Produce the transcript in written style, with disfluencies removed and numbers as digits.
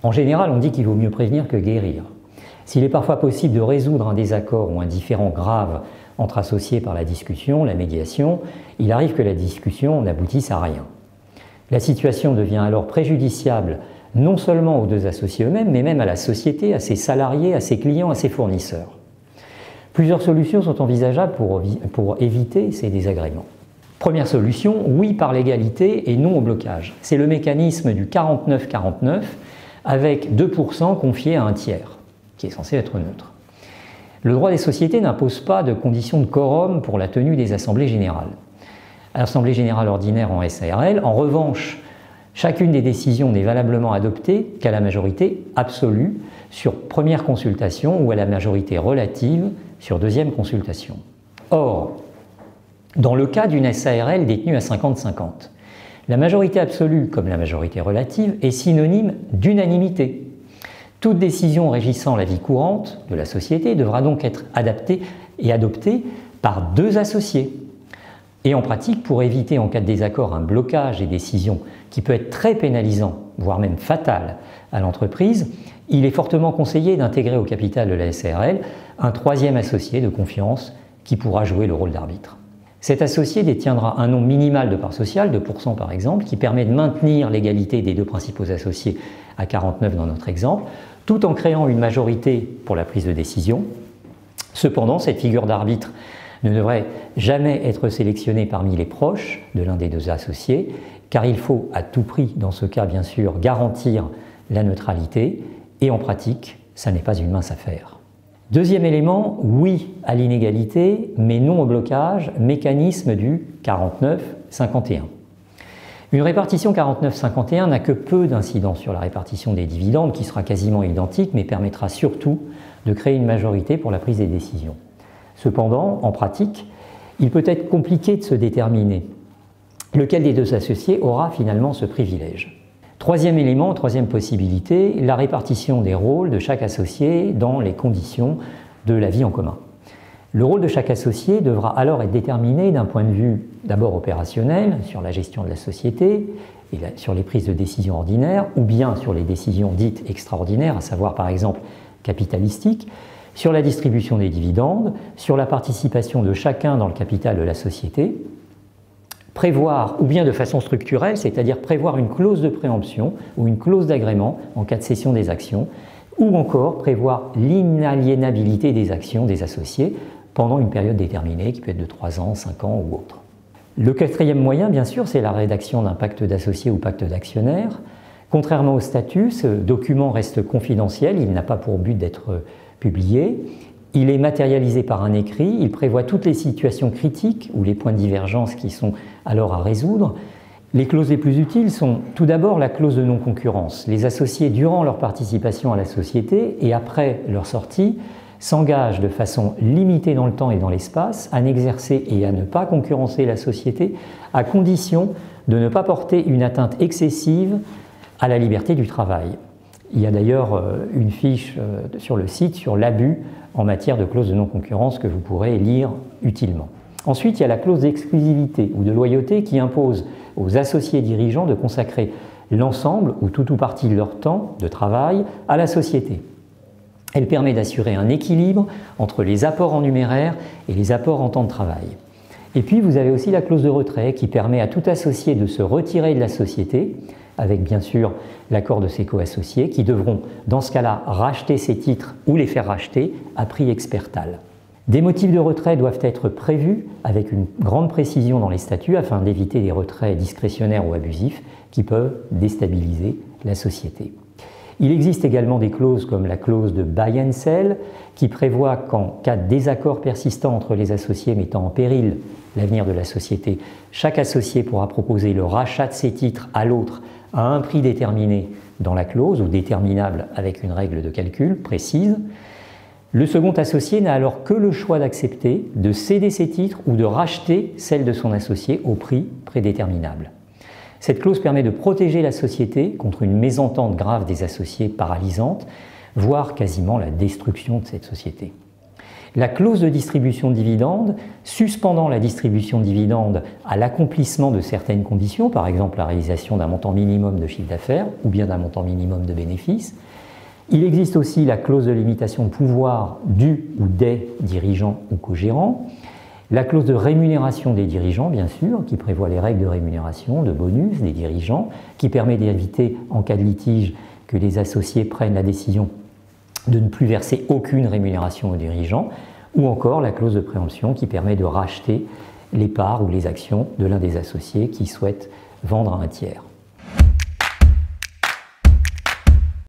En général, on dit qu'il vaut mieux prévenir que guérir. S'il est parfois possible de résoudre un désaccord ou un différend grave entre associés par la discussion, la médiation, il arrive que la discussion n'aboutisse à rien. La situation devient alors préjudiciable non seulement aux deux associés eux-mêmes, mais même à la société, à ses salariés, à ses clients, à ses fournisseurs. Plusieurs solutions sont envisageables pour éviter ces désagréments. Première solution, oui par l'égalité et non au blocage. C'est le mécanisme du 49-49 avec 2% confiés à un tiers, qui est censé être neutre. Le droit des sociétés n'impose pas de conditions de quorum pour la tenue des assemblées générales. L'assemblée générale ordinaire en SARL, en revanche, chacune des décisions n'est valablement adoptée qu'à la majorité absolue sur première consultation ou à la majorité relative sur deuxième consultation. Or, dans le cas d'une SARL détenue à 50-50, la majorité absolue, comme la majorité relative, est synonyme d'unanimité. Toute décision régissant la vie courante de la société devra donc être adaptée et adoptée par deux associés. Et en pratique, pour éviter en cas de désaccord un blocage des décisions qui peut être très pénalisant, voire même fatal à l'entreprise, il est fortement conseillé d'intégrer au capital de la SARL un troisième associé de confiance qui pourra jouer le rôle d'arbitre. Cet associé détiendra un nombre minimal de parts sociales, 2% par exemple, qui permet de maintenir l'égalité des deux principaux associés à 49 dans notre exemple, tout en créant une majorité pour la prise de décision. Cependant, cette figure d'arbitre ne devrait jamais être sélectionnée parmi les proches de l'un des deux associés, car il faut à tout prix, dans ce cas bien sûr, garantir la neutralité, et en pratique, ça n'est pas une mince affaire. Deuxième élément, oui à l'inégalité, mais non au blocage, mécanisme du 49-51. Une répartition 49-51 n'a que peu d'incidence sur la répartition des dividendes, qui sera quasiment identique, mais permettra surtout de créer une majorité pour la prise des décisions. Cependant, en pratique, il peut être compliqué de se déterminer lequel des deux associés aura finalement ce privilège. Troisième élément, troisième possibilité, la répartition des rôles de chaque associé dans les conditions de la vie en commun. Le rôle de chaque associé devra alors être déterminé d'un point de vue d'abord opérationnel, sur la gestion de la société, et sur les prises de décisions ordinaires, ou bien sur les décisions dites extraordinaires, à savoir par exemple capitalistiques, sur la distribution des dividendes, sur la participation de chacun dans le capital de la société, prévoir, ou bien de façon structurelle, c'est-à-dire prévoir une clause de préemption ou une clause d'agrément en cas de cession des actions, ou encore prévoir l'inaliénabilité des actions des associés pendant une période déterminée, qui peut être de 3 ans, 5 ans ou autre. Le quatrième moyen, bien sûr, c'est la rédaction d'un pacte d'associés ou pacte d'actionnaires. Contrairement au statut, ce document reste confidentiel, il n'a pas pour but d'être publié. Il est matérialisé par un écrit, il prévoit toutes les situations critiques ou les points de divergence qui sont alors à résoudre. Les clauses les plus utiles sont tout d'abord la clause de non-concurrence. Les associés, durant leur participation à la société et après leur sortie, s'engagent de façon limitée dans le temps et dans l'espace à n'exercer et à ne pas concurrencer la société, à condition de ne pas porter une atteinte excessive à la liberté du travail. Il y a d'ailleurs une fiche sur le site sur l'abus en matière de clause de non-concurrence que vous pourrez lire utilement. Ensuite, il y a la clause d'exclusivité ou de loyauté qui impose aux associés dirigeants de consacrer l'ensemble ou tout ou partie de leur temps de travail à la société. Elle permet d'assurer un équilibre entre les apports en numéraire et les apports en temps de travail. Et puis, vous avez aussi la clause de retrait qui permet à tout associé de se retirer de la société, avec bien sûr l'accord de ses co-associés, qui devront, dans ce cas-là, racheter ses titres ou les faire racheter à prix expertal. Des motifs de retrait doivent être prévus avec une grande précision dans les statuts afin d'éviter des retraits discrétionnaires ou abusifs qui peuvent déstabiliser la société. Il existe également des clauses comme la clause de buy and sell qui prévoit qu'en cas de désaccord persistant entre les associés mettant en péril l'avenir de la société, chaque associé pourra proposer le rachat de ses titres à l'autre à un prix déterminé dans la clause ou déterminable avec une règle de calcul précise. Le second associé n'a alors que le choix d'accepter, de céder ses titres ou de racheter celles de son associé au prix prédéterminable. Cette clause permet de protéger la société contre une mésentente grave des associés paralysante, voire quasiment la destruction de cette société. La clause de distribution de dividendes, suspendant la distribution de dividendes à l'accomplissement de certaines conditions, par exemple la réalisation d'un montant minimum de chiffre d'affaires ou bien d'un montant minimum de bénéfices. Il existe aussi la clause de limitation de pouvoir du ou des dirigeants ou co-gérants. La clause de rémunération des dirigeants, bien sûr, qui prévoit les règles de rémunération, de bonus des dirigeants, qui permet d'éviter, en cas de litige, que les associés prennent la décision de ne plus verser aucune rémunération aux dirigeants, ou encore la clause de préemption qui permet de racheter les parts ou les actions de l'un des associés qui souhaite vendre à un tiers.